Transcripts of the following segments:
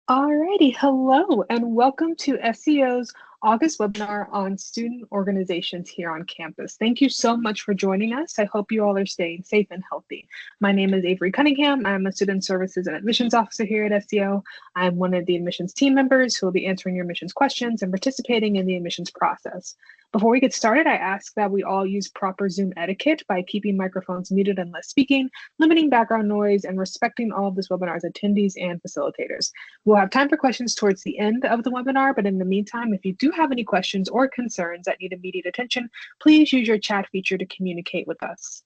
Alrighty, hello and welcome to SCO's August webinar on student organizations here on campus. Thank you so much for joining us. I hope you all are staying safe and healthy. My name is Avery Cunningham. I'm a Student Services and Admissions Officer here at SCO. I'm one of the admissions team members who will be answering your admissions questions and participating in the admissions process. Before we get started, I ask that we all use proper Zoom etiquette by keeping microphones muted unless speaking, limiting background noise, and respecting all of this webinar's attendees and facilitators. We'll have time for questions towards the end of the webinar, but in the meantime, if you do have any questions or concerns that need immediate attention, please use your chat feature to communicate with us.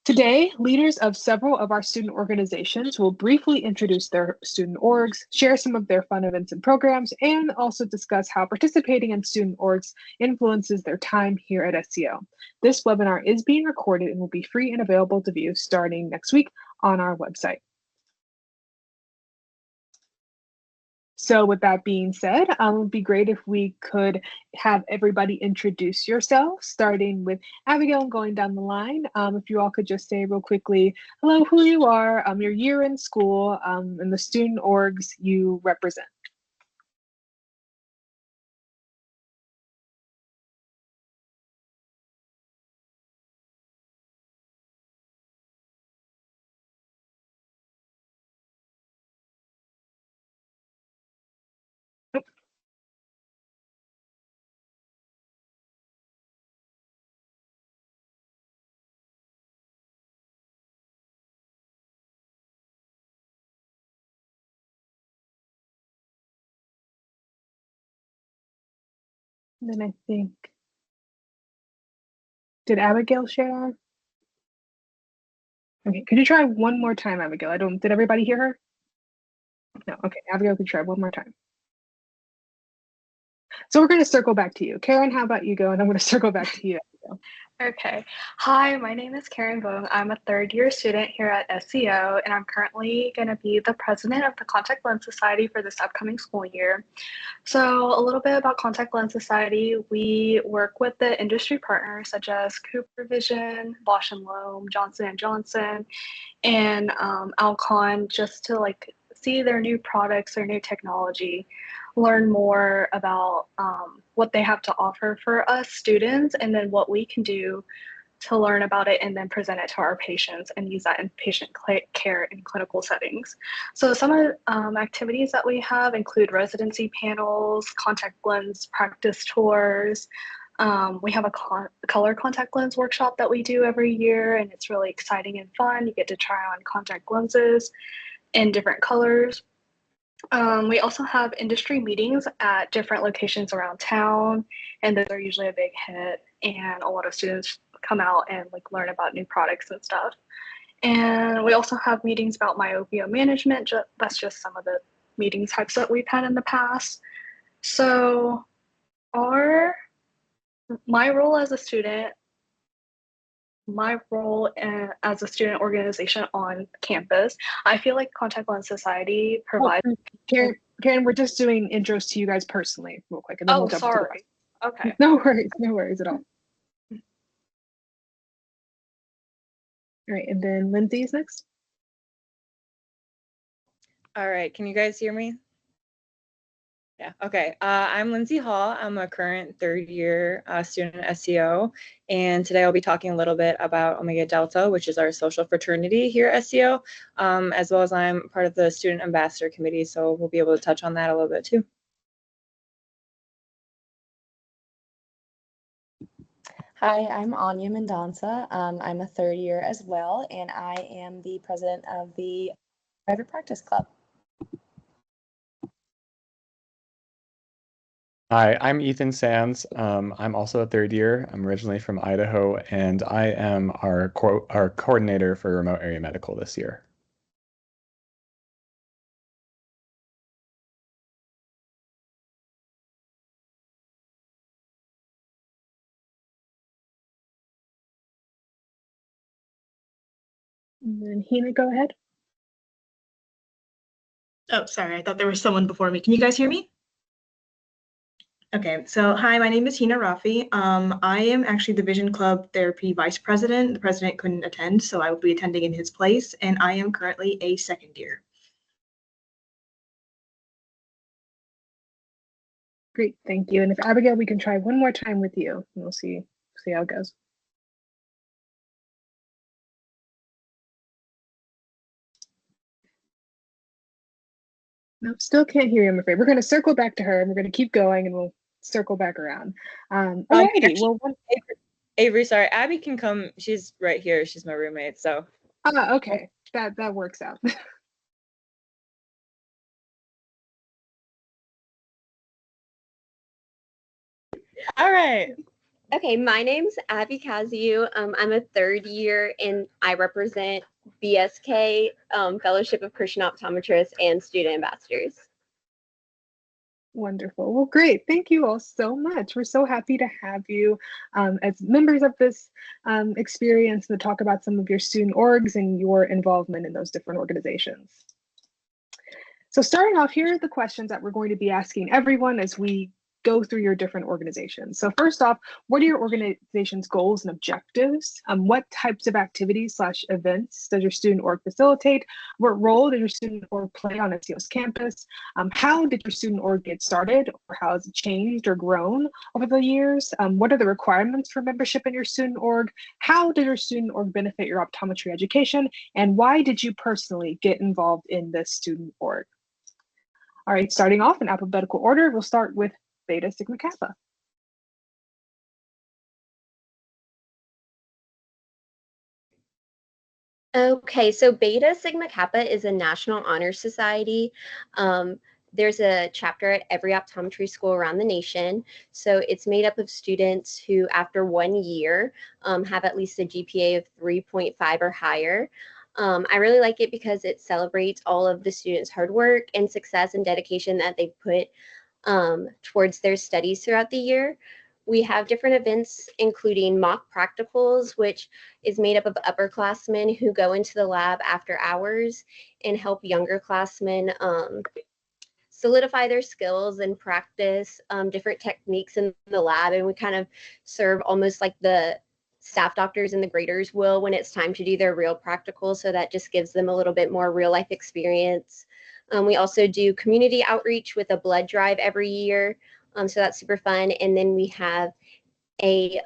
Today, leaders of several of our student organizations will briefly introduce their student orgs, share some of their fun events and programs, and also discuss how participating in student orgs influences their time here at SCO. This webinar is being recorded and will be free and available to view starting next week on our website. So with that being said, it would be great if we could have everybody introduce yourselves, starting with Abigail and going down the line. If you all could just say real quickly, hello, who you are, your year in school, and the student orgs you represent. And then I think, did Abigail share? Okay, could you try one more time, Abigail? Did everybody hear her? No, okay, Abigail, could you try one more time? So we're gonna circle back to you. Karen, how about you go? And I'm gonna circle back to you, Abigail. Okay. Hi, my name is Karen Bohm. I'm a third-year student here at SCO, and I'm currently going to be the president of the Contact Lens Society for this upcoming school year. So a little bit about Contact Lens Society. We work with the industry partners such as Cooper Vision, Bausch & Lomb, Johnson & Johnson, and Alcon just to see their new products, their new technology, learn more about what they have to offer for us students, and then what we can do to learn about it and then present it to our patients and use that in patient care in clinical settings. So some of activities that we have include residency panels, contact lens practice tours. We have a color contact lens workshop that we do every year, and it's really exciting and fun. You get to try on contact lenses in different colors. We also have industry meetings at different locations around town, and those are usually a big hit, and a lot of students come out and learn about new products and stuff. And we also have meetings about myopia management. That's just some of the meeting types that we've had in the past. So my role as a student organization on campus, I feel like Contact Lens Society provides. Karen, we're just doing intros to you guys personally, real quick, and then we'll jump to the rest. Okay. No worries at all. All right, and then Lindsay is next. All right, can you guys hear me? Yeah, okay. I'm Lindsay Hall. I'm a current third-year student at SCO, and today I'll be talking a little bit about Omega Delta, which is our social fraternity here at SCO, as well as I'm part of the Student Ambassador Committee, so we'll be able to touch on that a little bit too. Hi, I'm Anya Mendonça. I'm a third year as well, and I am the president of the Private Practice Club. Hi, I'm Ethan Sands. I'm also a third year. I'm originally from Idaho, and I am our coordinator for remote area medical this year. And then Hina, go ahead. Oh, sorry. I thought there was someone before me. Can you guys hear me? Okay, so hi, my name is Hina Rafi. I am actually the Vision Club Therapy Vice President. The president couldn't attend, so I will be attending in his place, and I am currently a second year. Great, thank you. And if Abigail, we can try one more time with you, and we'll see how it goes. No, still can't hear you, I'm afraid. We're going to circle back to her, and we're going to keep going, and we'll circle back around. Alrighty, Actually, Avery, sorry, Abby can come. She's right here. She's my roommate, so. Okay, that works out. All right. Okay, my name's Abby Kaziu. I'm a third year and I represent BSK, Fellowship of Christian Optometrists and Student Ambassadors. Wonderful. Well, great. Thank you all so much. We're so happy to have you as members of this experience to talk about some of your student orgs and your involvement in those different organizations. So starting off, here are the questions that we're going to be asking everyone as we go through your different organizations. So first off, what are your organization's goals and objectives? What types of activities / events does your student org facilitate? What role does your student org play on SCO's campus? How did your student org get started, or how has it changed or grown over the years? What are the requirements for membership in your student org? How did your student org benefit your optometry education? And why did you personally get involved in this student org? All right, starting off in alphabetical order, we'll start with Beta Sigma Kappa. Okay, so Beta Sigma Kappa is a national honor society. There's a chapter at every optometry school around the nation. So it's made up of students who, after 1 year, have at least a GPA of 3.5 or higher. I really like it because it celebrates all of the students' hard work and success and dedication that they put towards their studies throughout the year. We have different events, including mock practicals, which is made up of upperclassmen who go into the lab after hours and help younger classmen solidify their skills and practice different techniques in the lab. And we kind of serve almost like the staff doctors and the graders will when it's time to do their real practicals. So that just gives them a little bit more real life experience. We also do community outreach with a blood drive every year. So that's super fun. And then we have a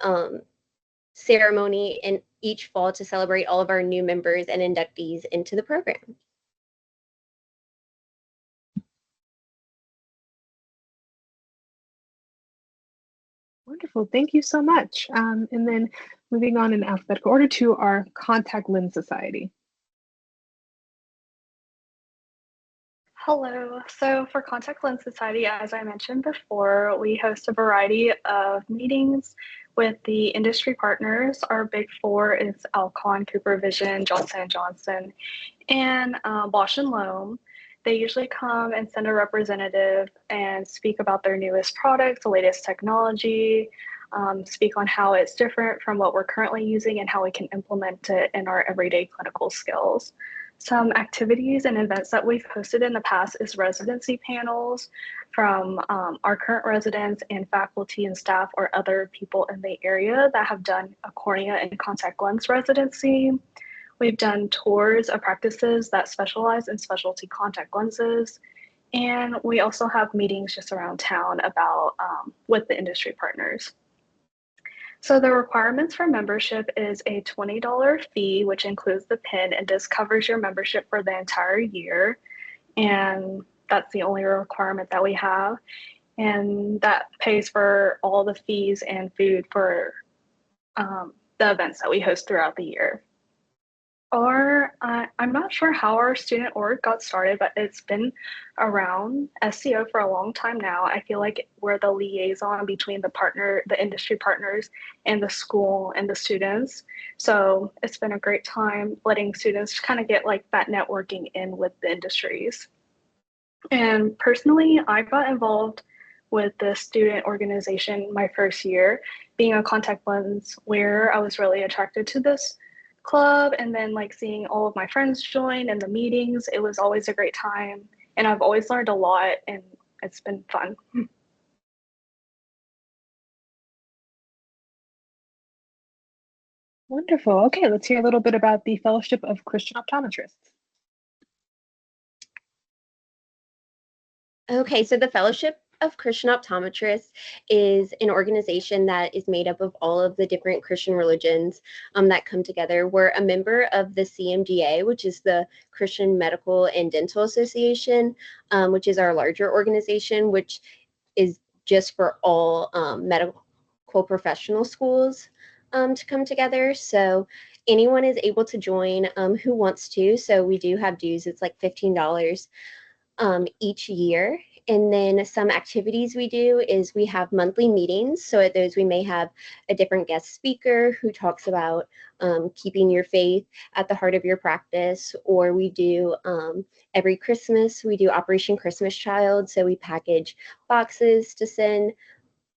ceremony in each fall to celebrate all of our new members and inductees into the program. Wonderful, thank you so much. And then moving on in alphabetical order to our Contact Lens Society. Hello. So for Contact Lens Society, as I mentioned before, we host a variety of meetings with the industry partners. Our big four is Alcon, Cooper Vision, Johnson & Johnson, and Bosch & Lomb. They usually come and send a representative and speak about their newest products, the latest technology, speak on how it's different from what we're currently using and how we can implement it in our everyday clinical skills. Some activities and events that we've hosted in the past is residency panels from our current residents and faculty and staff or other people in the area that have done a cornea and contact lens residency. We've done tours of practices that specialize in specialty contact lenses. And we also have meetings just around town about with the industry partners. So the requirements for membership is a $20 fee, which includes the PIN, and this covers your membership for the entire year. And that's the only requirement that we have. And that pays for all the fees and food for the events that we host throughout the year. Or I'm not sure how our student org got started, but it's been around SCO for a long time now. I feel like we're the liaison between the industry partners and the school and the students. So it's been a great time letting students kind of get like that networking in with the industries. And personally, I got involved with the student organization my first year. Being a contact lens wearer, I was really attracted to this club, and then like seeing all of my friends join and the meetings, it was always a great time, and I've always learned a lot, and it's been fun. Wonderful. Okay, let's hear a little bit about the Fellowship of Christian Optometrists. Okay, so the Fellowship of Christian Optometrists is an organization that is made up of all of the different Christian religions that come together. We're a member of the CMDA, which is the Christian Medical and Dental Association, which is our larger organization, which is just for all medical professional schools to come together. So anyone is able to join who wants to. So we do have dues. It's like $15 each year. And then some activities we do is we have monthly meetings. So at those, we may have a different guest speaker who talks about keeping your faith at the heart of your practice. Or we do every Christmas, we do Operation Christmas Child. So we package boxes to send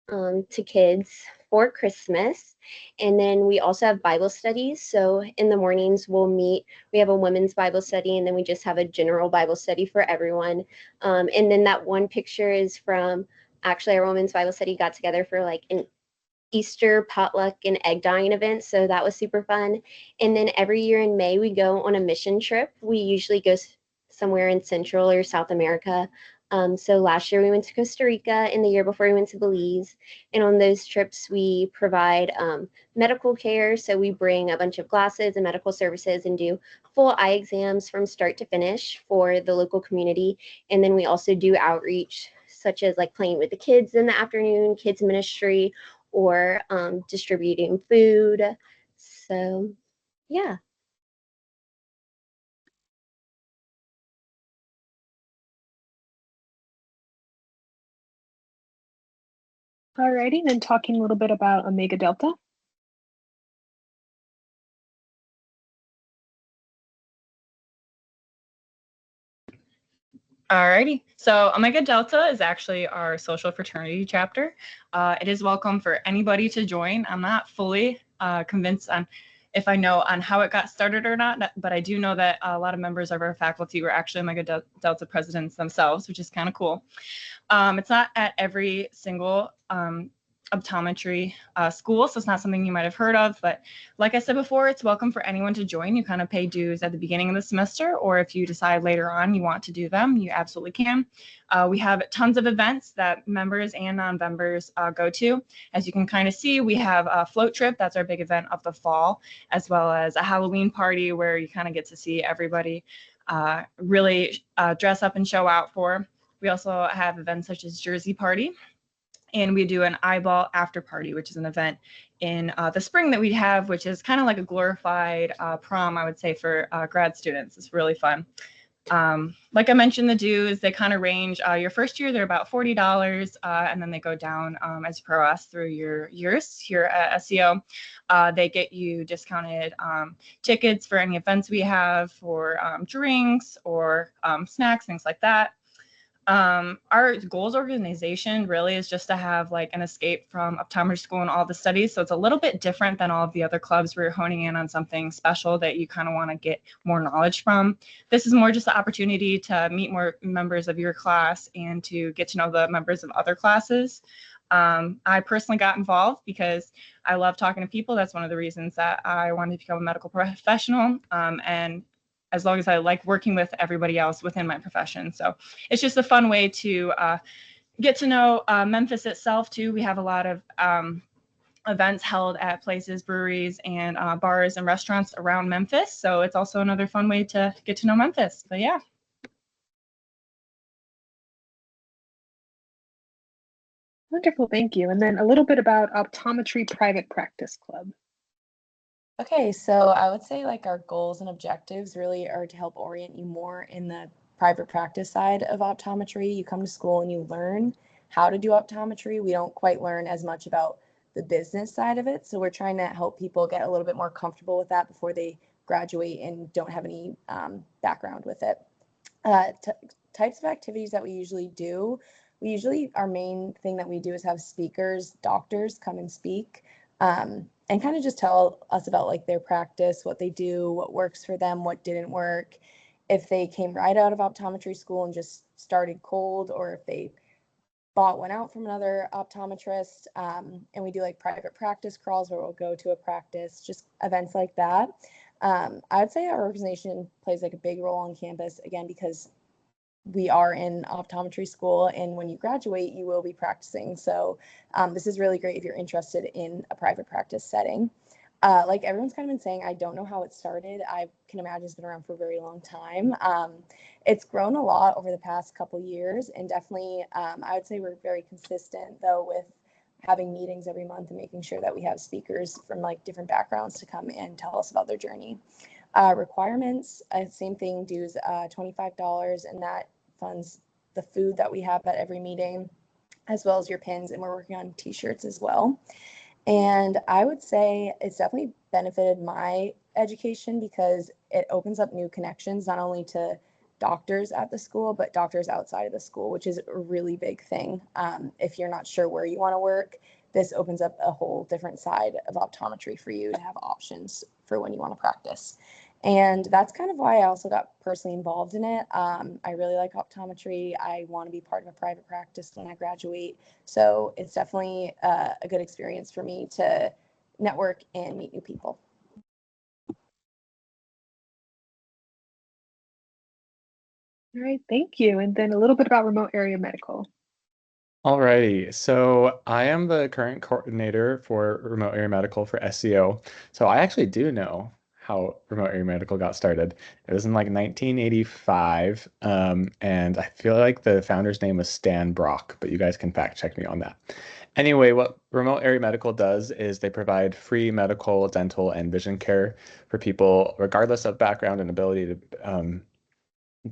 to kids for Christmas. And then we also have Bible studies. So in the mornings, we'll meet. We have a women's Bible study, and then we just have a general Bible study for everyone. And then that one picture is from actually our women's Bible study got together for like an Easter potluck and egg dyeing event. So that was super fun. And then every year in May, we go on a mission trip. We usually go somewhere in Central or South America. So last year we went to Costa Rica, and the year before we went to Belize. And on those trips, we provide medical care. So we bring a bunch of glasses and medical services and do full eye exams from start to finish for the local community. And then we also do outreach, such as like playing with the kids in the afternoon, kids ministry, or distributing food. So, yeah. Alrighty, then talking a little bit about Omega Delta. Alrighty, so Omega Delta is actually our social fraternity chapter. It is welcome for anybody to join. I'm not fully convinced on if I know on how it got started or not, but I do know that a lot of members of our faculty were actually Omega Delta presidents themselves, which is kind of cool. It's not at every single optometry school, so it's not something you might have heard of, but like I said before, it's welcome for anyone to join. You kind of pay dues at the beginning of the semester, or if you decide later on you want to do them, you absolutely can. We have tons of events that members and non-members go to. As you can kind of see, we have a float trip, that's our big event of the fall, as well as a Halloween party where you kind of get to see everybody really dress up and show out for. We also have events such as Jersey Party, and we do an eyeball after party, which is an event in the spring that we have, which is kind of like a glorified prom, I would say, for grad students. It's really fun. Like I mentioned, the dues, they kind of range. Your first year, they're about $40, and then they go down as you progress through your years here at SCO. They get you discounted tickets for any events we have, for drinks or snacks, things like that. Our goals organization really is just to have like an escape from optometry school and all the studies. So it's a little bit different than all of the other clubs where you're honing in on something special that you kind of want to get more knowledge from. This is more just an opportunity to meet more members of your class and to get to know the members of other classes. I personally got involved because I love talking to people. That's one of the reasons that I wanted to become a medical professional. And as long as I like working with everybody else within my profession. So it's just a fun way to get to know Memphis itself too. We have a lot of events held at places, breweries, and bars and restaurants around Memphis. So it's also another fun way to get to know Memphis. But yeah. Wonderful, thank you. And then a little bit about Optometry Private Practice Club. Okay, so I would say like our goals and objectives really are to help orient you more in the private practice side of optometry. You come to school and you learn how to do optometry. We don't quite learn as much about the business side of it. So we're trying to help people get a little bit more comfortable with that before they graduate and don't have any background with it. Types of activities that we usually do. Our main thing that we do is have speakers, doctors come and speak. And kind of just tell us about like their practice, what they do, what works for them, what didn't work, if they came right out of optometry school and just started cold, or if they bought one out from another optometrist, and we do like private practice crawls where we'll go to a practice, just events like that. I would say our organization plays like a big role on campus, again, because we are in optometry school, and when you graduate, you will be practicing. So this is really great if you're interested in a private practice setting. Like everyone's kind of been saying, I don't know how it started. I can imagine it's been around for a very long time. It's grown a lot over the past couple years, and definitely I would say we're very consistent though with having meetings every month and making sure that we have speakers from like different backgrounds to come and tell us about their journey. Requirements, same thing, dues $25, and that funds the food that we have at every meeting, as well as your pins, and we're working on t-shirts as well. And I would say it's definitely benefited my education because it opens up new connections, not only to doctors at the school, but doctors outside of the school, which is a really big thing. If you're not sure where you want to work, this opens up a whole different side of optometry for you to have options for when you want to practice. And that's kind of why I also got personally involved in it. I really like optometry. I want to be part of a private practice when I graduate. So it's definitely a good experience for me to network and meet new people. All right, thank you. And then a little bit about remote area medical. Alrighty, so I am the current coordinator for remote area medical for SCO. So I actually do know how remote area medical got started. It was in like 1985, and I feel like the founder's name was Stan Brock, but you guys can fact check me on that. Anyway, what remote area medical does is they provide free medical, dental, and vision care for people, regardless of background and ability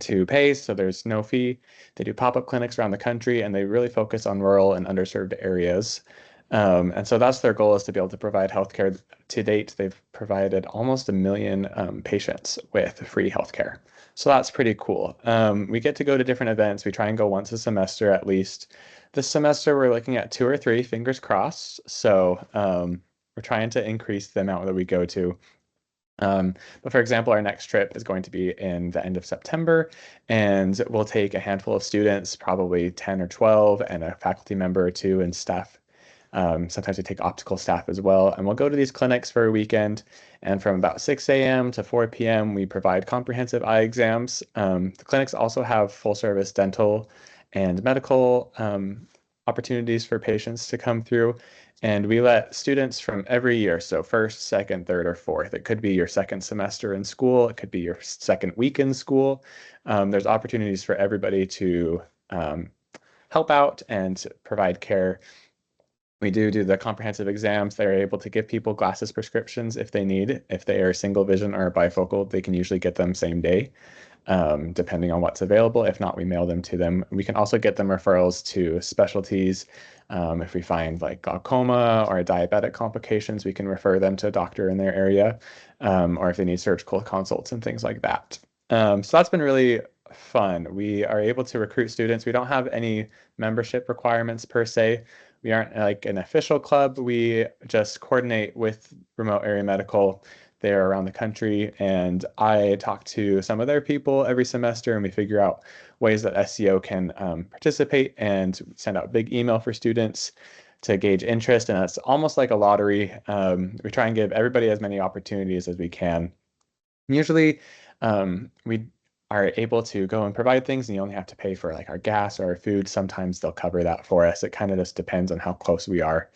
to pay, so there's no fee. They do pop-up clinics around the country, and they really focus on rural and underserved areas. And so that's their goal, is to be able to provide healthcare. To date, they've provided almost 1 million patients with free healthcare. So that's pretty cool. We get to go to different events. We try and go once a semester at least. This semester, we're looking at 2 or 3, fingers crossed. So we're trying to increase the amount that we go to. But for example, our next trip is going to be in the end of September, and we'll take a handful of students, probably 10 or 12, and a faculty member or two and staff. Sometimes we take optical staff as well, and we'll go to these clinics for a weekend. And from about 6 a.m. to 4 p.m., we provide comprehensive eye exams. The clinics also have full service dental and medical opportunities for patients to come through. And we let students from every year, so first, second, third, or fourth. It could be your second semester in school. It could be your second week in school. There's opportunities for everybody to help out and provide care. We do the comprehensive exams. They're able to give people glasses prescriptions if they need. If they are single vision or bifocal, they can usually get them same day, depending on what's available. If not, we mail them to them. We can also get them referrals to specialties. If we find like glaucoma or diabetic complications, we can refer them to a doctor in their area, or if they need surgical consults and things like that. So that's been really fun. We are able to recruit students. We don't have any membership requirements per se. We aren't like an official club. We just coordinate with remote area medical there around the country, and I talk to some of their people every semester, and we figure out ways that SCO can participate, and send out a big email for students to gauge interest, and it's almost like a lottery. We try and give everybody as many opportunities as we can. Usually we are able to go and provide things, and you only have to pay for like our gas or our food. Sometimes they'll cover that for us. It kind of just depends on how close we are.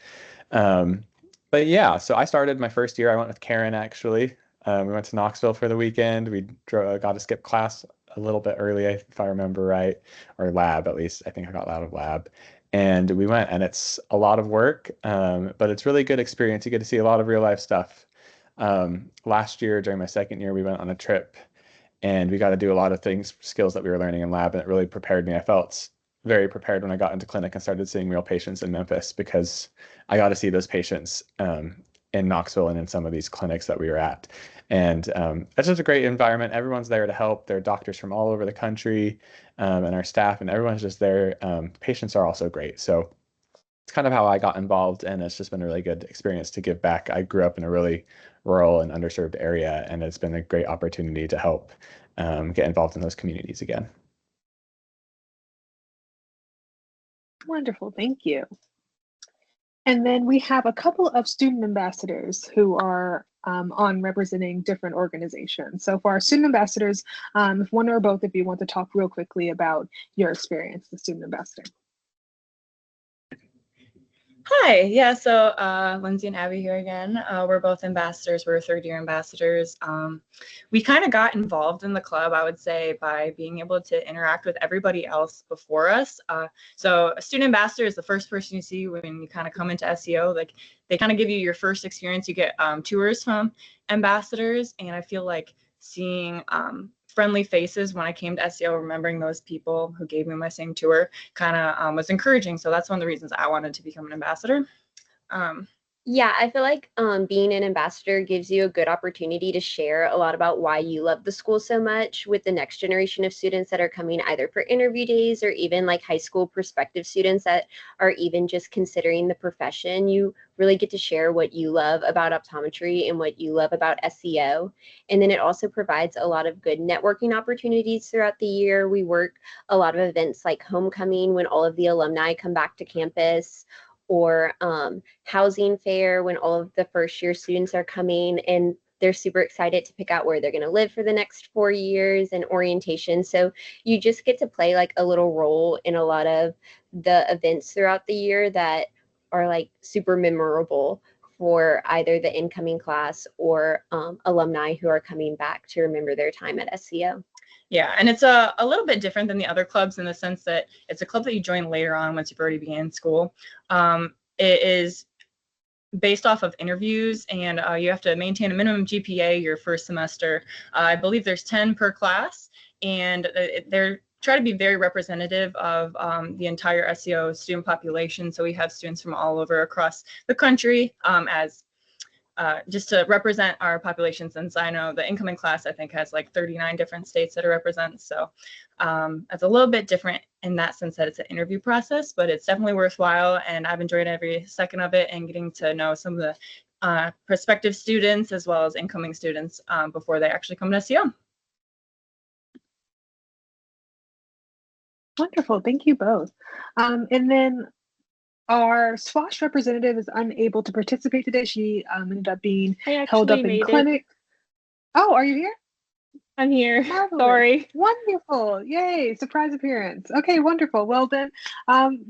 But yeah, so I started my first year. I went with Karen, actually. We went to Knoxville for the weekend. We got to skip class a little bit early, if I remember right, or lab at least. I think I got out of lab. And we went, and it's a lot of work, but it's really good experience. You get to see a lot of real life stuff. Last year, during my second year, we went on a trip, and we got to do a lot of things, skills that we were learning in lab, and it really prepared me. I felt very prepared when I got into clinic and started seeing real patients in Memphis, because I got to see those patients in Knoxville and in some of these clinics that we were at. And it's just a great environment. Everyone's there to help. There are doctors from all over the country, and our staff, and everyone's just there. Patients are also great. So it's kind of how I got involved, and it's just been a really good experience to give back. I grew up in a really rural and underserved area, and it's been a great opportunity to help get involved in those communities again. Wonderful, thank you. And then we have a couple of student ambassadors who are on representing different organizations. So for our student ambassadors, if one or both of you want to talk real quickly about your experience as student ambassador. Hi, yeah, so Lindsay and Abby here again. We're both ambassadors. We're third-year ambassadors. We kind of got involved in the club, I would say, by being able to interact with everybody else before us. So a student ambassador is the first person you see when you kind of come into SEO. Like, they kind of give you your first experience. You get tours from ambassadors, and I feel like seeing friendly faces when I came to SEO, remembering those people who gave me my same tour kind of was encouraging. So that's one of the reasons I wanted to become an ambassador. Yeah, I feel like being an ambassador gives you a good opportunity to share a lot about why you love the school so much with the next generation of students that are coming either for interview days or even like high school prospective students that are even just considering the profession. You really get to share what you love about optometry and what you love about SEO. And then it also provides a lot of good networking opportunities throughout the year. We work a lot of events like homecoming when all of the alumni come back to campus, or housing fair when all of the first year students are coming and they're super excited to pick out where they're going to live for the next 4 years, and orientation. So you just get to play like a little role in a lot of the events throughout the year that are like super memorable for either the incoming class or alumni who are coming back to remember their time at SCO. Yeah, and it's a little bit different than the other clubs in the sense that it's a club that you join later on once you've already began school. It is based off of interviews, and you have to maintain a minimum GPA your first semester. I believe there's 10 per class, and they're try to be very representative of the entire SEO student population. So we have students from all over across the country as just to represent our population, since I know the incoming class, I think, has like 39 different states that it represents. So it's a little bit different in that sense that it's an interview process, but it's definitely worthwhile. And I've enjoyed every second of it and getting to know some of the prospective students as well as incoming students before they actually come to SEO. Wonderful, thank you both. And then our SWOSH representative is unable to participate today. She ended up being held up in clinic. Oh, are you here? I'm here. Marvelous. Sorry. Wonderful. Yay. Surprise appearance. Okay, wonderful. Well then,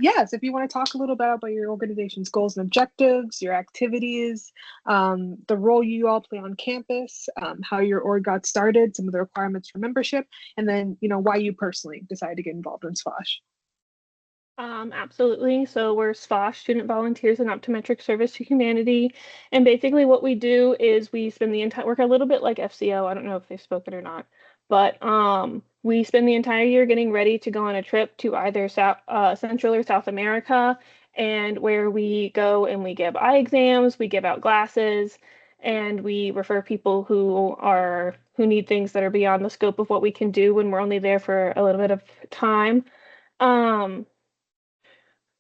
yes, if you want to talk a little bit about your organization's goals and objectives, your activities, the role you all play on campus, how your org got started, some of the requirements for membership, and then, why you personally decided to get involved in SWOSH. Absolutely. So we're SPOSH, Student Volunteers in Optometric Service to Humanity. And basically what we do is we spend the entire, work a little bit like FCO. I don't know if they've spoken or not, but we spend the entire year getting ready to go on a trip to either Central or South America, and where we go and we give eye exams, we give out glasses, and we refer people who need things that are beyond the scope of what we can do when we're only there for a little bit of time.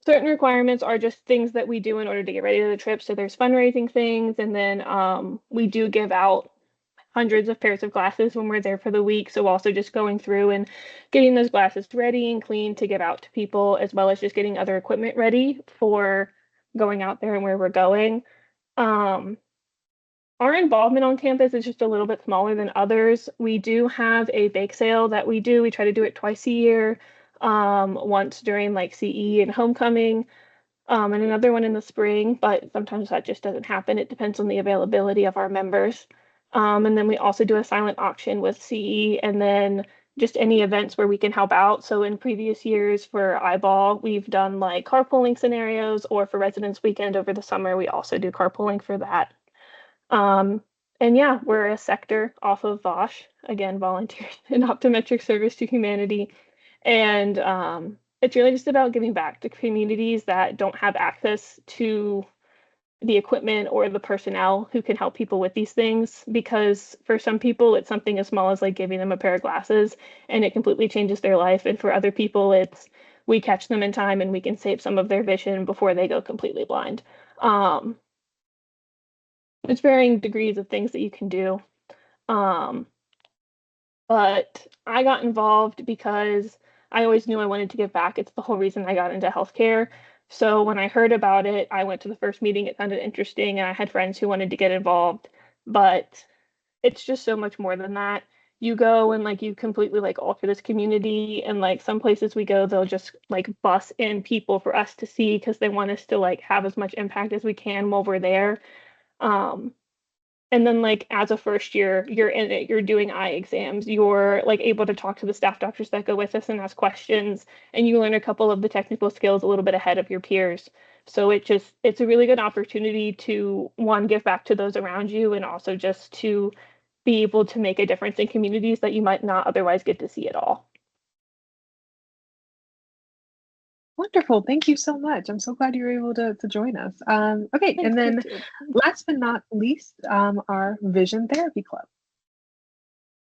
Certain requirements are just things that we do in order to get ready to the trip. So there's fundraising things, and then we do give out hundreds of pairs of glasses when we're there for the week. So also just going through and getting those glasses ready and clean to give out to people, as well as just getting other equipment ready for going out there and where we're going. Our involvement on campus is just a little bit smaller than others. We do have a bake sale that we do. We try to do it twice a year, once during like CE and homecoming, and another one in the spring, but sometimes that just doesn't happen. It depends on the availability of our members. And then we also do a silent auction with CE, and then just any events where we can help out. So in previous years for Eyeball, we've done like carpooling scenarios, or for Residence Weekend over the summer, we also do carpooling for that. And yeah, we're a sector off of VOSH, again, Volunteers in Optometric Service to Humanity. And it's really just about giving back to communities that don't have access to the equipment or the personnel who can help people with these things. Because for some people, it's something as small as like giving them a pair of glasses, and it completely changes their life. And for other people, it's we catch them in time and we can save some of their vision before they go completely blind. There's varying degrees of things that you can do. But I got involved because I always knew I wanted to give back. It's the whole reason I got into healthcare. So when I heard about it, I went to the first meeting. It sounded interesting, and I had friends who wanted to get involved. But it's just so much more than that. You go and like you completely like alter this community, and like some places we go, they'll just like bus in people for us to see because they want us to like have as much impact as we can while we're there. Um, and then like as a first year, you're in it, you're doing eye exams, you're like able to talk to the staff doctors that go with us and ask questions, and you learn a couple of the technical skills a little bit ahead of your peers. So it's a really good opportunity to one, give back to those around you, and also just to be able to make a difference in communities that you might not otherwise get to see at all. Wonderful. Thank you so much. I'm so glad you were able to join us. Okay, Thanks, and you then too. last but not least, our Vision Therapy Club.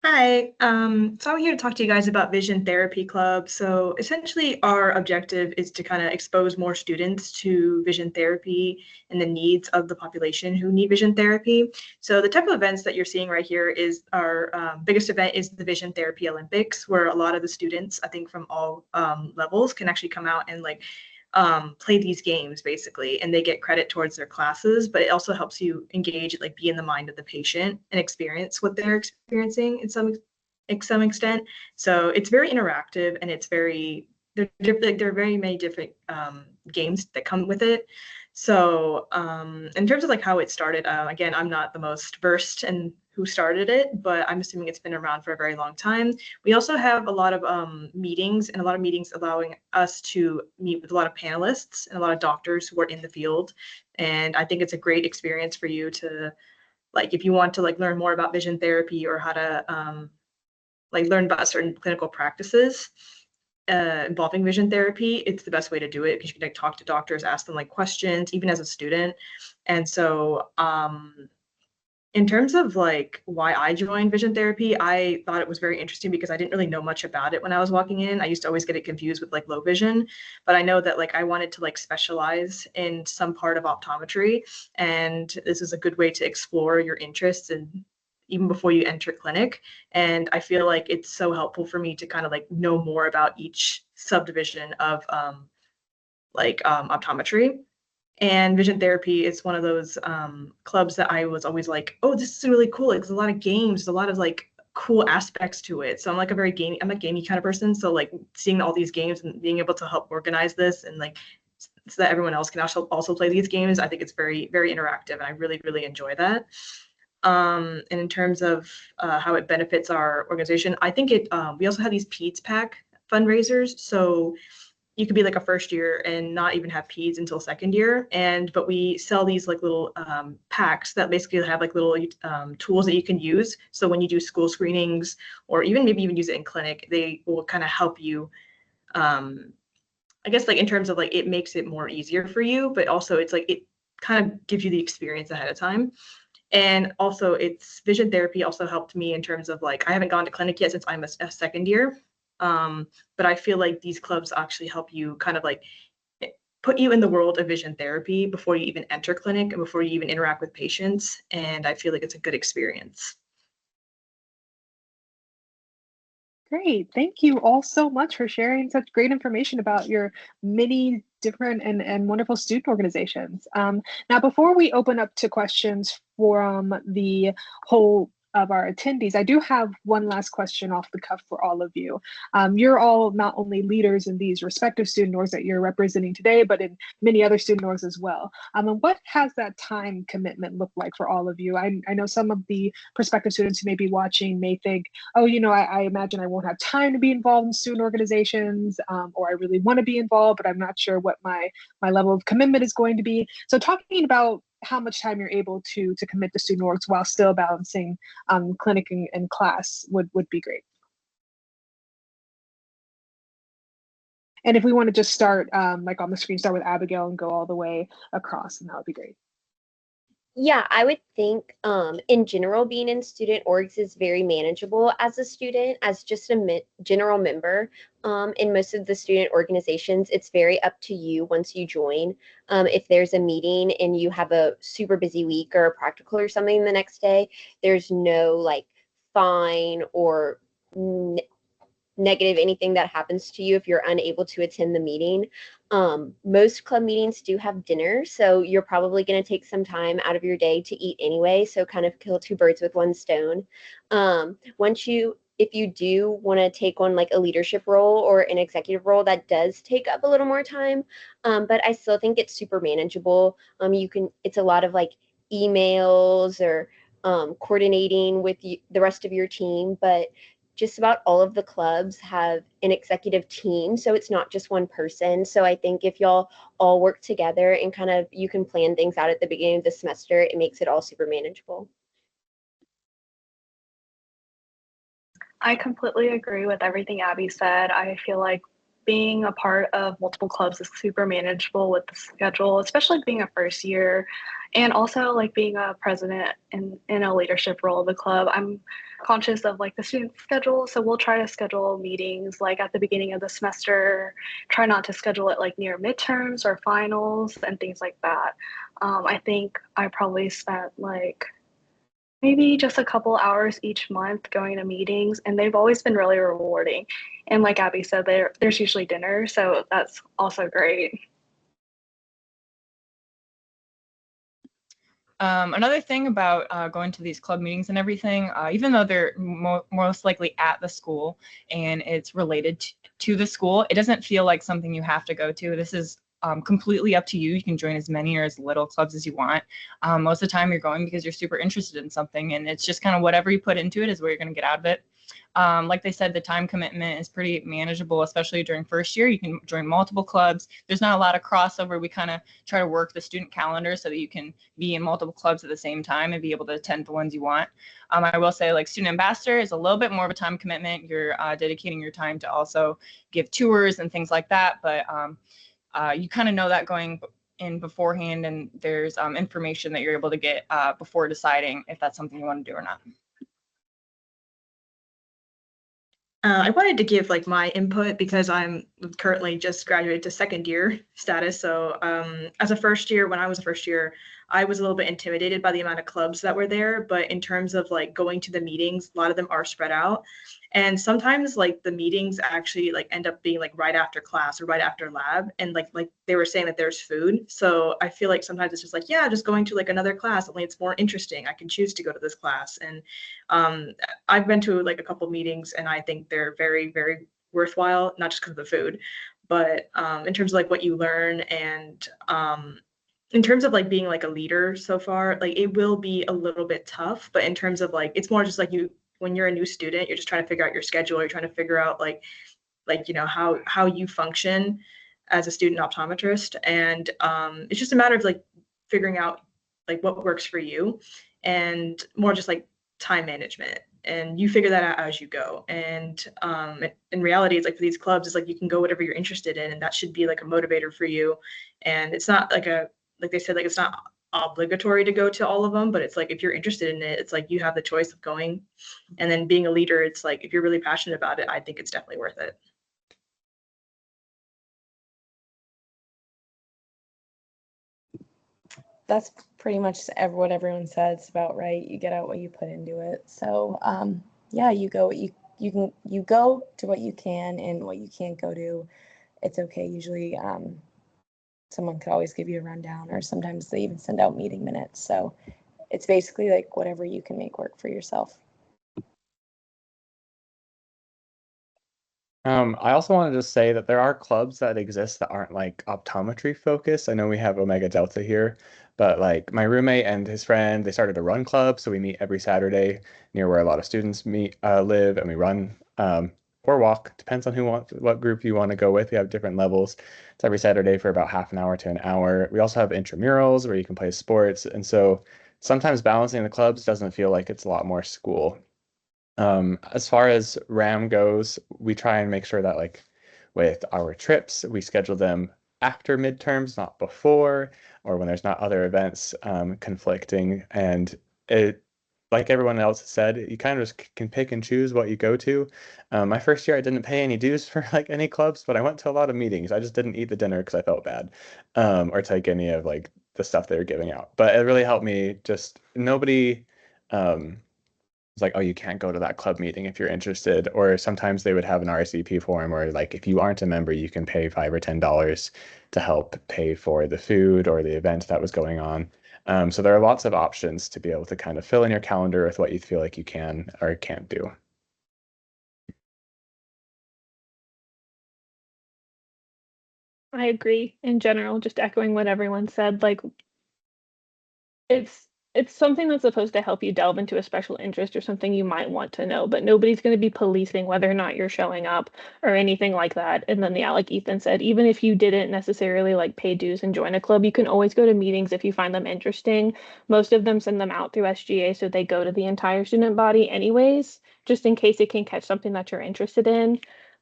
Hi, so I'm here to talk to you guys about Vision Therapy Club. So essentially our objective is to kind of expose more students to vision therapy and the needs of the population who need vision therapy. So the type of events that you're seeing right here is our biggest event is the Vision Therapy Olympics, where a lot of the students, I think from all levels, can actually come out and like play these games basically, and they get credit towards their classes, but it also helps you engage, like be in the mind of the patient and experience what they're experiencing in some extent. So it's very interactive, and it's very there are very many different games that come with it. So in terms of like how it started, again, I'm not the most versed in who started it, but I'm assuming it's been around for a very long time. We also have a lot of meetings, and a lot of meetings allowing us to meet with a lot of panelists and a lot of doctors who are in the field. And I think it's a great experience for you to, like, if you want to like learn more about vision therapy or how to like learn about certain clinical practices involving vision therapy, it's the best way to do it because you can like talk to doctors, ask them like questions, even as a student. And so in terms of like why I joined vision therapy, I thought it was very interesting because I didn't really know much about it when I was walking in. I used to always get it confused with like low vision, but I know that like I wanted to like specialize in some part of optometry, and this is a good way to explore your interests and even before you enter clinic. And I feel like it's so helpful for me to kind of like know more about each subdivision of optometry. And vision therapy is one of those clubs that I was always like, oh, this is really cool. Like, there's a lot of games, a lot of like cool aspects to it. So I'm like I'm a gamey kind of person. So like seeing all these games and being able to help organize this and like so that everyone else can also play these games, I think it's very, very interactive, and I really, really enjoy that. And in terms of how it benefits our organization, I think we also have these PEDS pack fundraisers. So you could be like a first year and not even have peds until second year, but we sell these like little packs that basically have like little tools that you can use. So when you do school screenings, or even maybe even use it in clinic, they will kind of help you, I guess, like in terms of like it makes it more easier for you, but also it's like it kind of gives you the experience ahead of time. And also it's vision therapy also helped me in terms of like I haven't gone to clinic yet since I'm a second year. But I feel like these clubs actually help you kind of like put you in the world of vision therapy before you even enter clinic and before you even interact with patients. And I feel like it's a good experience. Great. Thank you all so much for sharing such great information about your many different and wonderful student organizations. Now, before we open up to questions from the whole of our attendees, I do have one last question off the cuff for all of you. You're all not only leaders in these respective student orgs that you're representing today, but in many other student orgs as well. And what has that time commitment look like for all of you? I know some of the prospective students who may be watching may think, oh, I imagine I won't have time to be involved in student organizations, or I really want to be involved, but I'm not sure what my level of commitment is going to be. So talking about how much time you're able to commit to student orgs while still balancing clinic and class would be great. And if we want to just start like on the screen, start with Abigail and go all the way across, and that would be great. Yeah, I would think in general, being in student orgs is very manageable as a student, as just a general member. In most of the student organizations, it's very up to you once you join. If there's a meeting and you have a super busy week or a practical or something the next day, there's no like fine or negative anything that happens to you if you're unable to attend the meeting. Most club meetings do have dinner, so you're probably going to take some time out of your day to eat anyway, so kind of kill two birds with one stone. If you do want to take on like a leadership role or an executive role, that does take up a little more time, but I still think it's super manageable. It's a lot of like emails or coordinating with the rest of your team, but just about all of the clubs have an executive team, so it's not just one person. So I think if y'all all work together and kind of you can plan things out at the beginning of the semester, it makes it all super manageable. I completely agree with everything Abby said. I feel like being a part of multiple clubs is super manageable with the schedule, especially being a first year, and also like being a president in a leadership role of the club. I'm conscious of like the student schedule, so we'll try to schedule meetings like at the beginning of the semester, try not to schedule it like near midterms or finals and things like that. I think I probably spent like maybe just a couple hours each month going to meetings, and they've always been really rewarding. And like Abby said, there's usually dinner, so that's also great. Another thing about going to these club meetings and everything, even though they're most likely at the school and it's related to the school, it doesn't feel like something you have to go to. This is completely up to you. You can join as many or as little clubs as you want. Most of the time you're going because you're super interested in something, and it's just kind of whatever you put into it is what you're going to get out of it. Like they said, the time commitment is pretty manageable, especially during first year. You can join multiple clubs. There's not a lot of crossover. We kind of try to work the student calendar so that you can be in multiple clubs at the same time and be able to attend the ones you want. I will say, like, student ambassador is a little bit more of a time commitment. You're dedicating your time to also give tours and things like that, but you kind of know that going in beforehand, and there's information that you're able to get before deciding if that's something you want to do or not. I wanted to give like my input because I'm currently just graduated to second year status. So as a first year, when I was a first year, I was a little bit intimidated by the amount of clubs that were there. But in terms of like going to the meetings, a lot of them are spread out. And sometimes like the meetings actually like end up being like right after class or right after lab. And like they were saying that there's food. So I feel like sometimes it's just like, yeah, just going to like another class, only it's more interesting. I can choose to go to this class. And I've been to like a couple meetings and I think they're very, very worthwhile, not just because of the food, but in terms of like what you learn and in terms of like being like a leader so far, like it will be a little bit tough, but in terms of like it's more just like you when you're a new student, you're just trying to figure out your schedule, you're trying to figure out like you know how you function as a student optometrist, and it's just a matter of like figuring out like what works for you and more just like time management, and you figure that out as you go. And in reality, it's like for these clubs, it's like you can go whatever you're interested in, and that should be like a motivator for you. And it's not like they said, like it's not obligatory to go to all of them, but it's like if you're interested in it, it's like you have the choice of going. And then being a leader, it's like if you're really passionate about it, I think it's definitely worth it. That's pretty much what everyone says. It's about right. You get out what you put into it. So yeah, you go you go to what you can, and what you can't go to, it's okay. Usually someone could always give you a rundown, or sometimes they even send out meeting minutes. So it's basically like whatever you can make work for yourself. I also wanted to say that there are clubs that exist that aren't like optometry focused. I know we have Omega Delta here, but like my roommate and his friend, they started a run club. So we meet every Saturday near where a lot of students live, and we run or walk. Depends on what group you want to go with. We have different levels. It's every Saturday for about half an hour to an hour. We also have intramurals where you can play sports. And so sometimes balancing the clubs doesn't feel like it's a lot more school. As far as RAM goes, we try and make sure that like with our trips, we schedule them after midterms, not before, or when there's not other events conflicting. And it, like everyone else said, you kind of just can pick and choose what you go to. My first year, I didn't pay any dues for like any clubs, but I went to a lot of meetings. I just didn't eat the dinner because I felt bad, or take any of like the stuff they were giving out. But it really helped me. Just nobody. it's like, oh, you can't go to that club meeting if you're interested. Or sometimes they would have an RSVP form where like if you aren't a member, you can pay $5 or $10 to help pay for the food or the event that was going on. So there are lots of options to be able to kind of fill in your calendar with what you feel like you can or can't do. I agree in general, just echoing what everyone said. Like it's something that's supposed to help you delve into a special interest or something you might want to know, but nobody's going to be policing whether or not you're showing up or anything like that. And then yeah, like Ethan said, even if you didn't necessarily like pay dues and join a club, you can always go to meetings if you find them interesting. Most of them send them out through SGA, so they go to the entire student body anyways, just in case it can catch something that you're interested in.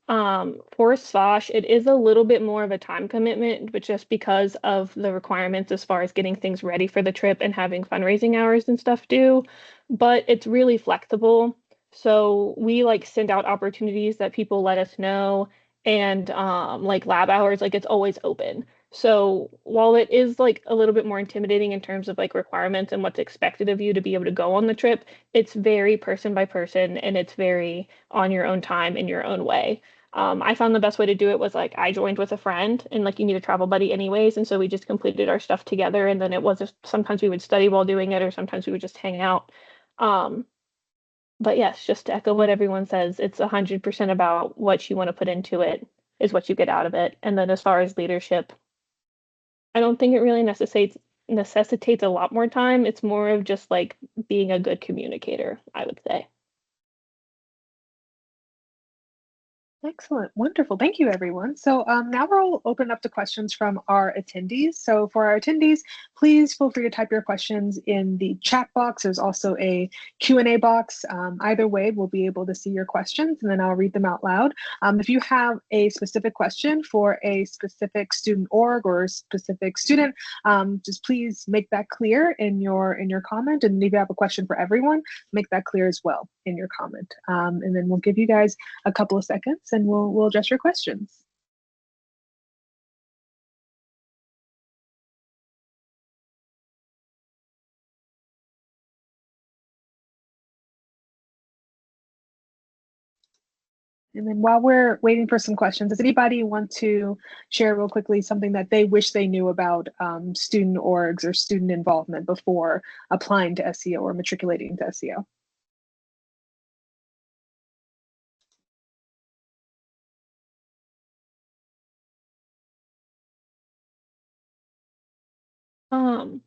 For SFOSH, it is a little bit more of a time commitment, but just because of the requirements as far as getting things ready for the trip and having fundraising hours and stuff due. But it's really flexible. So we like send out opportunities that people let us know, and like lab hours, like it's always open. So while it is like a little bit more intimidating in terms of like requirements and what's expected of you to be able to go on the trip, it's very person by person and it's very on your own time in your own way. I found the best way to do it was like I joined with a friend and like you need a travel buddy anyways. And so we just completed our stuff together. And then it was just, sometimes we would study while doing it, or sometimes we would just hang out. Um, but yes, just to echo what everyone says, it's 100% about what you want to put into it is what you get out of it. And then as far as leadership, I don't think it really necessitates a lot more time. It's more of just like being a good communicator, I would say. Excellent. Wonderful. Thank you, everyone. So now we'll open up to questions from our attendees. So for our attendees, please feel free to type your questions in the chat box. There's also a Q&A box. Either way, we'll be able to see your questions and then I'll read them out loud. If you have a specific question for a specific student org or specific student, just please make that clear in your comment. And if you have a question for everyone, make that clear as well in your comment. And then we'll give you guys a couple of seconds and we'll address your questions. And then while we're waiting for some questions, does anybody want to share real quickly something that they wish they knew about student orgs or student involvement before applying to SCO or matriculating to SCO? Um,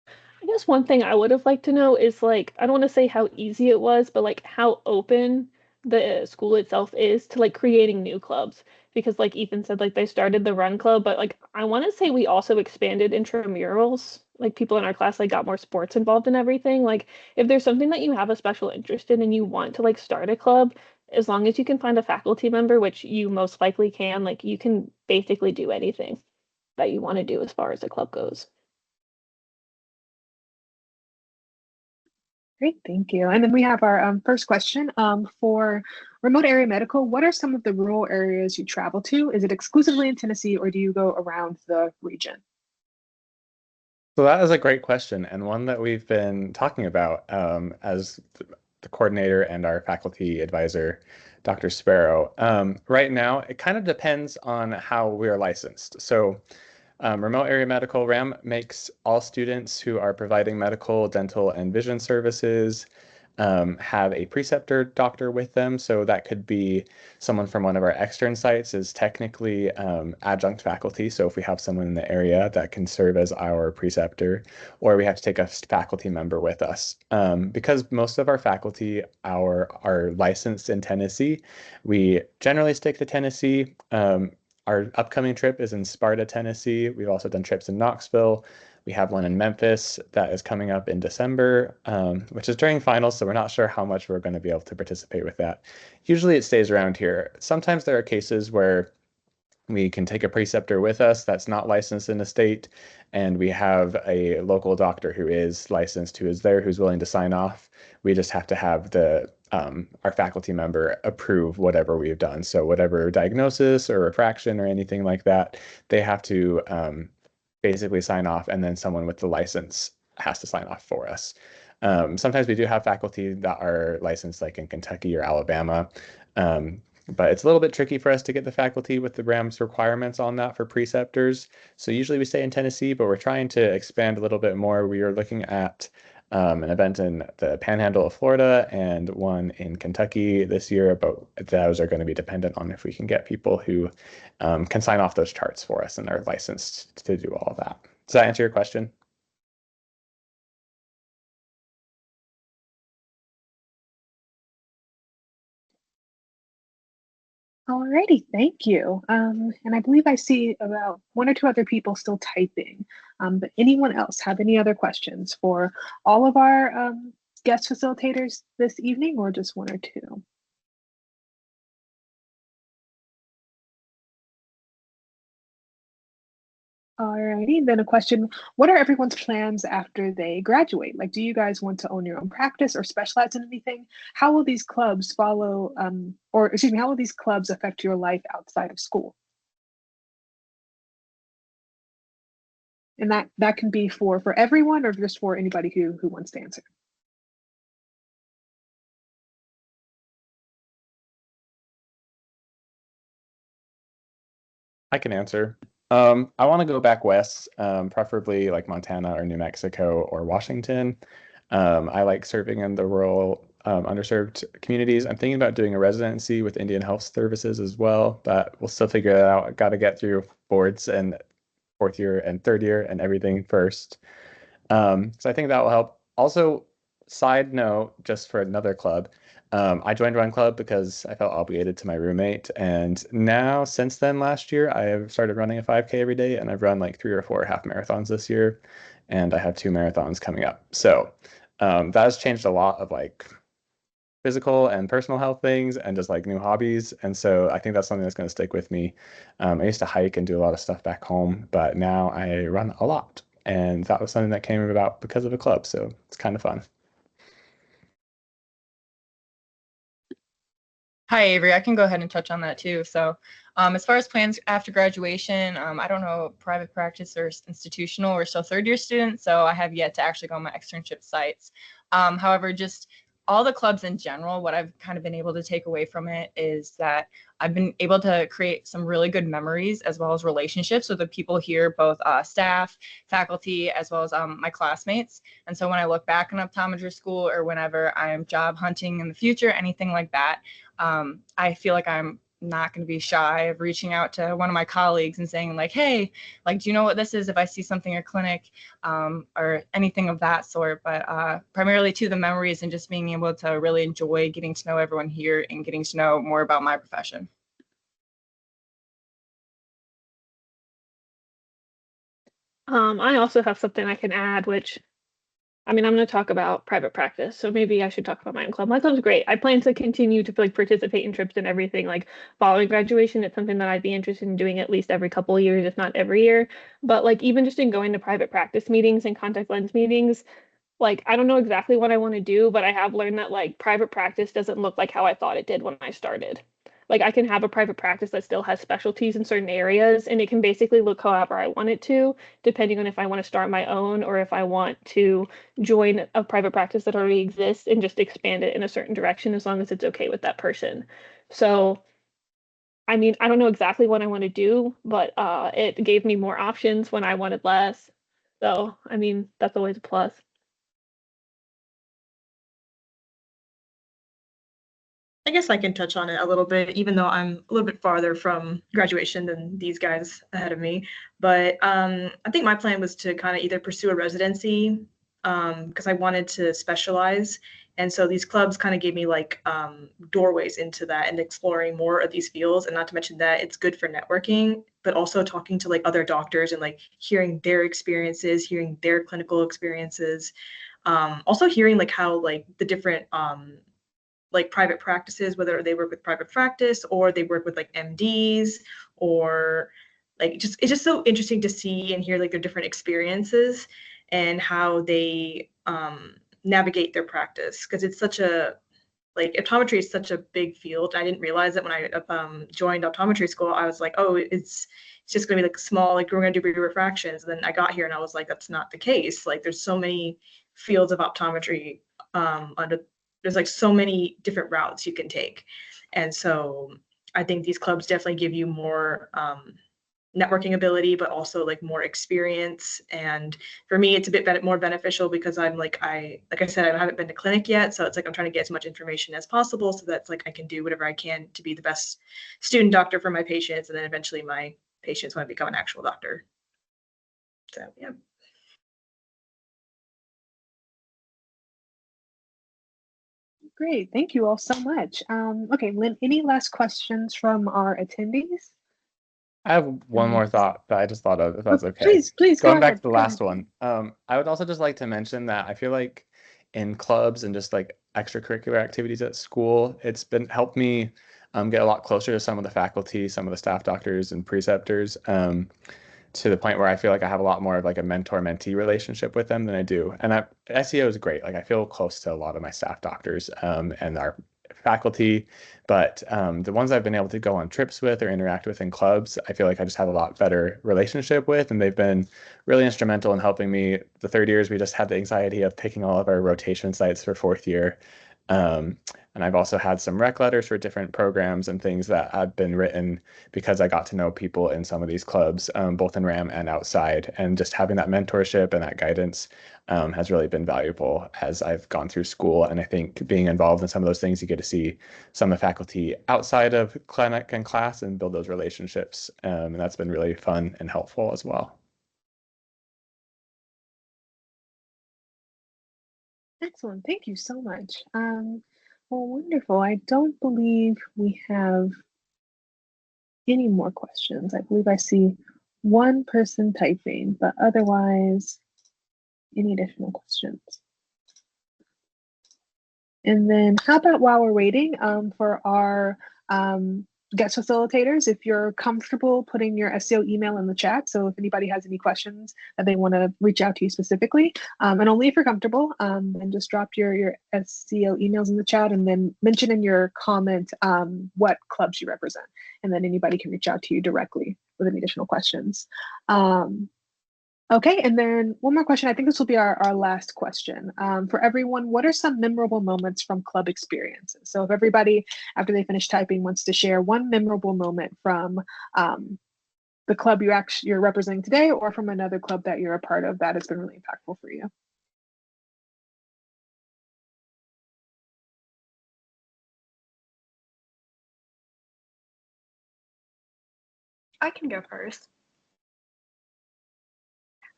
I guess one thing I would have liked to know is like, I don't want to say how easy it was, but like how open the school itself is to like creating new clubs. Because like Ethan said, like they started the run club, but like I want to say we also expanded intramurals. Like people in our class like got more sports involved in everything. Like if there's something that you have a special interest in and you want to like start a club, as long as you can find a faculty member, which you most likely can, like you can basically do anything that you want to do as far as the club goes. Great, thank you. And then we have our first question for remote area medical. What are some of the rural areas you travel to? Is it exclusively in Tennessee or do you go around the region? So that is a great question and one that we've been talking about as the coordinator and our faculty advisor, Dr. Sparrow. Right now, it kind of depends on how we are licensed. So Remote Area Medical RAM makes all students who are providing medical, dental, and vision services have a preceptor doctor with them. So that could be someone from one of our extern sites is technically adjunct faculty. So if we have someone in the area that can serve as our preceptor, or we have to take a faculty member with us. Because most of our faculty are licensed in Tennessee, we generally stick to Tennessee. Our upcoming trip is in Sparta, Tennessee. We've also done trips in Knoxville. We have one in Memphis that is coming up in December, which is during finals, so we're not sure how much we're going to be able to participate with that. Usually it stays around here. Sometimes there are cases where we can take a preceptor with us that's not licensed in the state, and we have a local doctor who is licensed, who is there, who's willing to sign off. We just have to have our faculty member approve whatever we've done. So whatever diagnosis or refraction or anything like that, they have to basically sign off, and then someone with the license has to sign off for us. Sometimes we do have faculty that are licensed like in Kentucky or Alabama. But it's a little bit tricky for us to get the faculty with the RAMS requirements on that for preceptors. So usually we stay in Tennessee, but we're trying to expand a little bit more. We are looking at an event in the Panhandle of Florida and one in Kentucky this year, but those are going to be dependent on if we can get people who can sign off those charts for us and are licensed to do all of that. Does that answer your question? Alrighty, thank you. And I believe I see about one or two other people still typing. But anyone else have any other questions for all of our guest facilitators this evening, or just one or two? Alrighty, then a question, what are everyone's plans after they graduate? Like, do you guys want to own your own practice or specialize in anything? How will these clubs follow, or excuse me, how will these clubs affect your life outside of school? And that can be for everyone or just for anybody who wants to answer. I can answer. I want to go back west, preferably like Montana or New Mexico or Washington. I like serving in the rural, underserved communities. I'm thinking about doing a residency with Indian Health Services as well, but we'll still figure it out. I got to get through boards and fourth year and third year and everything first. So I think that will help. Also, side note, just for another club, I joined Run Club because I felt obligated to my roommate. And now, since then, last year, I have started running a 5K every day, and I've run like 3 or 4 half marathons this year, and I have 2 marathons coming up. So that has changed a lot of like physical and personal health things and just like new hobbies. And so I think that's something that's going to stick with me. I used to hike and do a lot of stuff back home, but now I run a lot. And that was something that came about because of a club. So it's kind of fun. Hi, Avery. I can go ahead and touch on that too. So, as far as plans after graduation, I don't know private practice or institutional. We're still third year students, so I have yet to actually go on my externship sites. However, just all the clubs in general, what I've kind of been able to take away from it is that I've been able to create some really good memories as well as relationships with the people here, both staff, faculty, as well as my classmates. And so when I look back on optometry school or whenever I'm job hunting in the future, anything like that, I feel like I'm not going to be shy of reaching out to one of my colleagues and saying like, hey, like, do you know what this is if I see something at clinic or anything of that sort. But primarily to the memories and just being able to really enjoy getting to know everyone here and getting to know more about my profession. I also have something I can add, which I'm going to talk about private practice, so maybe I should talk about my own club. My club's great. I plan to continue to like participate in trips and everything. Like following graduation, it's something that I'd be interested in doing at least every couple of years, if not every year. But like even just in going to private practice meetings and contact lens meetings, like I don't know exactly what I want to do, but I have learned that like private practice doesn't look like how I thought it did when I started. Like I can have a private practice that still has specialties in certain areas, and it can basically look however I want it to, depending on if I want to start my own or if I want to join a private practice that already exists and just expand it in a certain direction as long as it's okay with that person. So I don't know exactly what I want to do, but it gave me more options when I wanted less. So, that's always a plus. I guess I can touch on it a little bit, even though I'm a little bit farther from graduation than these guys ahead of me. But I think my plan was to kind of either pursue a residency because I wanted to specialize. And so these clubs kind of gave me like doorways into that and exploring more of these fields. And not to mention that it's good for networking, but also talking to like other doctors and like hearing their experiences, hearing their clinical experiences. Also hearing like how like the different like private practices, whether they work with private practice or they work with like MDs or like just it's just so interesting to see and hear like their different experiences and how they navigate their practice because it's such a like optometry is such a big field. I didn't realize that when I joined optometry school. I was like, oh, it's just gonna be like small, like we're gonna do refractions. And then I got here and I was like, that's not the case. Like there's so many fields of optometry. There's like so many different routes you can take, and so I think these clubs definitely give you more networking ability, but also like more experience. And for me, it's a bit more beneficial because I'm like I said, I haven't been to clinic yet, so it's like I'm trying to get as much information as possible so that's like I can do whatever I can to be the best student doctor for my patients, and then eventually my patients want to become an actual doctor. So yeah. Great, thank you all so much. Okay, Lynn, any last questions from our attendees? I have one more thought that I just thought of, if that's okay. Please, Going go back ahead, to the go last ahead. one, I would also just like to mention that I feel like in clubs and just like extracurricular activities at school, it's been helped me get a lot closer to some of the faculty, some of the staff doctors and preceptors, to the point where I feel like I have a lot more of like a mentor-mentee relationship with them than I do. And SEO is great. Like I feel close to a lot of my staff doctors and our faculty, but the ones I've been able to go on trips with or interact with in clubs, I feel like I just have a lot better relationship with, and they've been really instrumental in helping me. The third years, we just had the anxiety of picking all of our rotation sites for fourth year. And I've also had some rec letters for different programs and things that have been written because I got to know people in some of these clubs, both in RAM and outside. And just having that mentorship and that guidance has really been valuable as I've gone through school. And I think being involved in some of those things, you get to see some of the faculty outside of clinic and class and build those relationships. And that's been really fun and helpful as well. Excellent, thank you so much. Well, wonderful. I don't believe we have any more questions. I believe I see one person typing, but otherwise, any additional questions? And then how about while we're waiting for our guest facilitators, if you're comfortable putting your SCO email in the chat. So if anybody has any questions that they want to reach out to you specifically, and only if you're comfortable, then just drop your SCO emails in the chat and then mention in your comment what clubs you represent. And then anybody can reach out to you directly with any additional questions. Okay, and then one more question. I think this will be our last question. For everyone, what are some memorable moments from club experiences? So if everybody, after they finish typing, wants to share one memorable moment from the club you're representing today or from another club that you're a part of that has been really impactful for you. I can go first.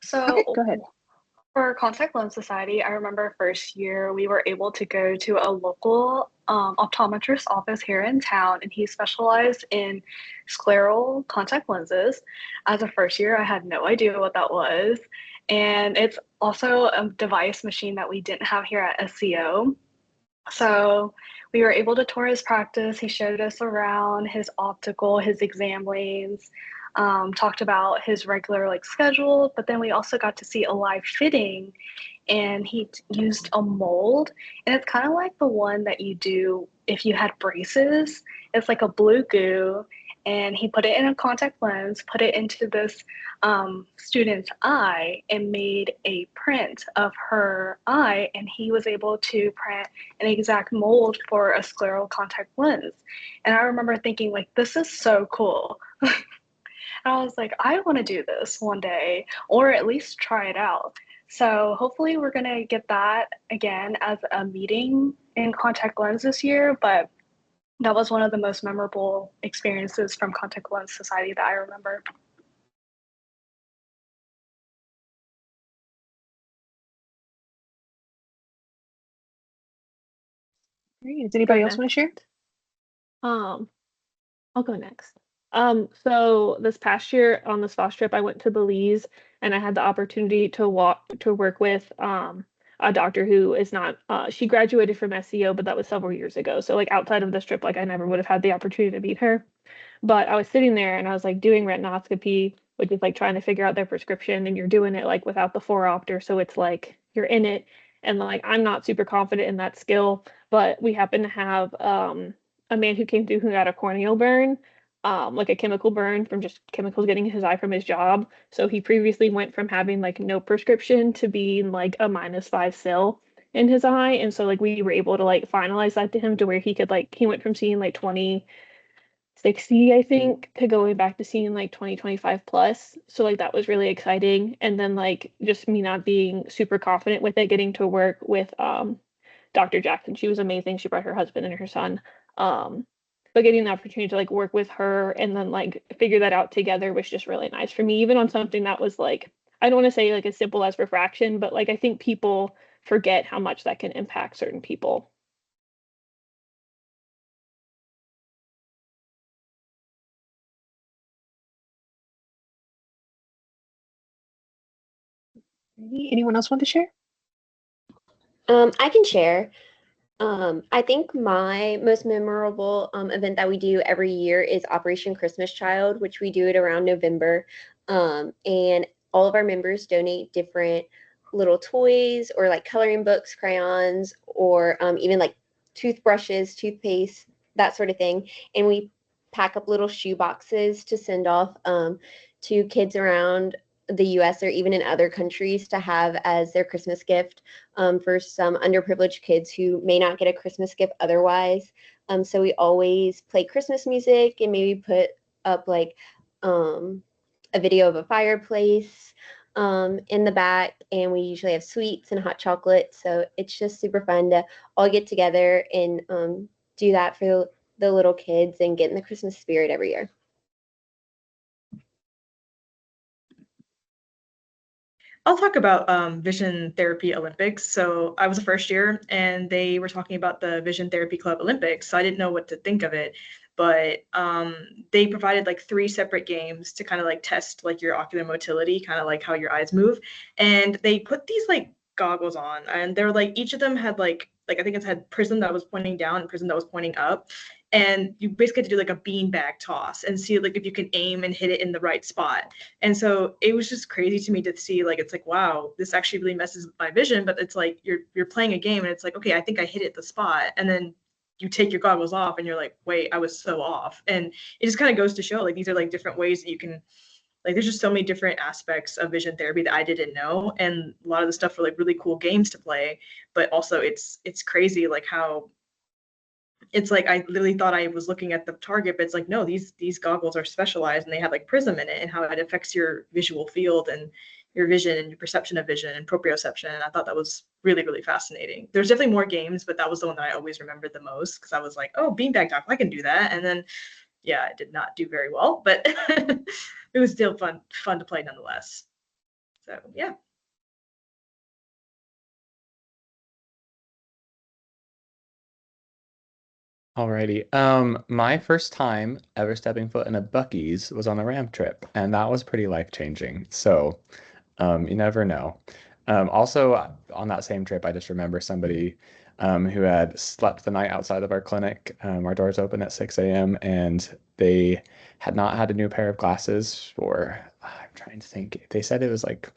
So okay, go ahead. For Contact Lens Society, I remember first year we were able to go to a local optometrist office here in town, and he specialized in scleral contact lenses. As a first year, I had no idea what that was. And it's also a device machine that we didn't have here at SCO. So we were able to tour his practice. He showed us around his optical, his exam lanes, talked about his regular like schedule, but then we also got to see a live fitting, and he used a mold, and it's kind of like the one that you do if you had braces. It's like a blue goo, and he put it in a contact lens, put it into this student's eye, and made a print of her eye, and he was able to print an exact mold for a scleral contact lens. And I remember thinking, like, this is so cool. And I was like, I want to do this one day, or at least try it out. So hopefully we're going to get that again as a meeting in Contact Lens this year, but that was one of the most memorable experiences from Contact Lens Society that I remember. Great. Does anybody else want to share? I'll go next. So this past year on this FOS trip, I went to Belize and I had the opportunity to work with a doctor who is not, she graduated from SCO, but that was several years ago. So like outside of this trip, like I never would have had the opportunity to meet her. But I was sitting there and I was like doing retinoscopy, which is like trying to figure out their prescription, and you're doing it like without the 4-opter. So it's like you're in it. And like I'm not super confident in that skill, but we happen to have a man who came through who got a corneal burn. like a chemical burn from just chemicals getting in his eye from his job. So he previously went from having like no prescription to being like a -5 cell in his eye. And so like we were able to like finalize that to him to where he could like he went from seeing like 20/60, I think, to going back to seeing like 20/25 plus. So like that was really exciting. And then like just me not being super confident with it, getting to work with Dr. Jackson. She was amazing. She brought her husband and her son. Um, but getting the opportunity to like work with her and then like figure that out together was just really nice for me, even on something that was like, I don't want to say like as simple as refraction, but like I think people forget how much that can impact certain people. Anyone else want to share? I can share. I think my most memorable event that we do every year is Operation Christmas Child, which we do it around November. And all of our members donate different little toys or like coloring books, crayons, or even like toothbrushes, toothpaste, that sort of thing. And we pack up little shoe boxes to send off to kids around the US or even in other countries to have as their Christmas gift for some underprivileged kids who may not get a Christmas gift otherwise. So we always play Christmas music and maybe put up like a video of a fireplace in the back, and we usually have sweets and hot chocolate. So it's just super fun to all get together and do that for the little kids and get in the Christmas spirit every year. I'll talk about Vision Therapy Olympics. So I was a first year and they were talking about the Vision Therapy Club Olympics. So I didn't know what to think of it, but they provided like 3 separate games to kind of like test like your ocular motility, kind of like how your eyes move. And they put these like goggles on, and they're like each of them had like I think it had prism that was pointing down and prism that was pointing up. And you basically had to do like a beanbag toss and see like if you can aim and hit it in the right spot. And so it was just crazy to me to see like it's like wow, this actually really messes with my vision, but it's like you're playing a game and it's like okay, I think I hit it the spot, and then you take your goggles off and you're like wait, I was so off. And it just kind of goes to show like these are like different ways that you can like there's just so many different aspects of vision therapy that I didn't know, and a lot of the stuff were like really cool games to play, but also it's crazy like how it's like I literally thought I was looking at the target, but it's like no, these goggles are specialized and they have like prism in it and how it affects your visual field and your vision and your perception of vision and proprioception. And I thought that was really, really fascinating. There's definitely more games, but that was the one that I always remembered the most because I was like, oh, beanbag talk, I can do that. And then yeah, I did not do very well, but it was still fun to play nonetheless. So yeah. Alrighty. My first time ever stepping foot in a Buc-ee's was on a Ram trip, and that was pretty life-changing. So, you never know. Also, on that same trip, I just remember somebody who had slept the night outside of our clinic. Our doors open at 6 a.m. and they had not had a new pair of glasses for, I'm trying to think, they said it was like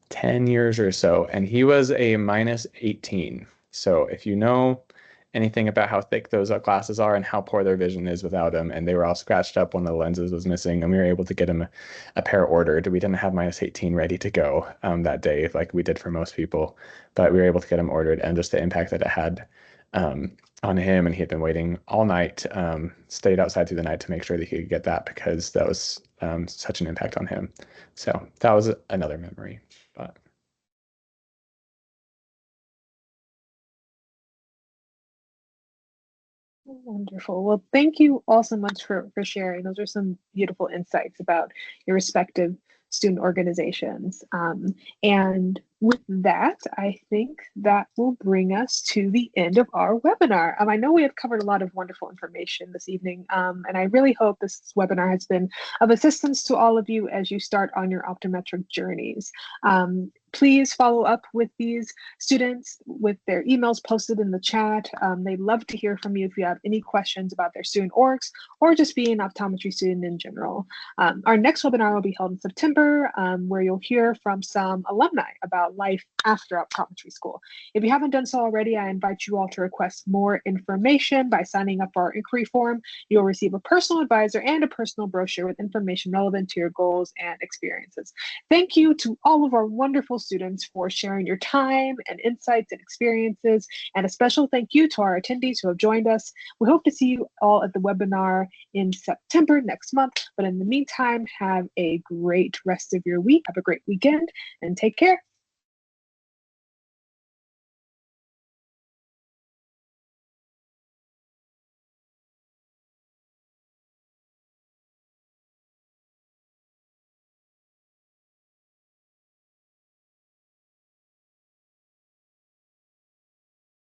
10 years or so, and he was a -18. So if you know anything about how thick those glasses are and how poor their vision is without them, and they were all scratched up, one of the lenses was missing, and we were able to get him a pair ordered. We didn't have -18 ready to go that day like we did for most people, but we were able to get him ordered, and just the impact that it had on him, and he had been waiting all night, stayed outside through the night to make sure that he could get that because that was such an impact on him. So that was another memory. But Wonderful. Well, thank you all so much for sharing. Those are some beautiful insights about your respective student organizations. And with that, I think that will bring us to the end of our webinar. I know we have covered a lot of wonderful information this evening, and I really hope this webinar has been of assistance to all of you as you start on your optometric journeys. Please follow up with these students with their emails posted in the chat. They'd love to hear from you if you have any questions about their student orgs or just being an optometry student in general. Our next webinar will be held in September, where you'll hear from some alumni about about life after optometry school. If you haven't done so already, I invite you all to request more information by signing up for our inquiry form. You'll receive a personal advisor and a personal brochure with information relevant to your goals and experiences. Thank you to all of our wonderful students for sharing your time and insights and experiences, and a special thank you to our attendees who have joined us. We hope to see you all at the webinar in September next month, but in the meantime, have a great rest of your week, have a great weekend, and take care.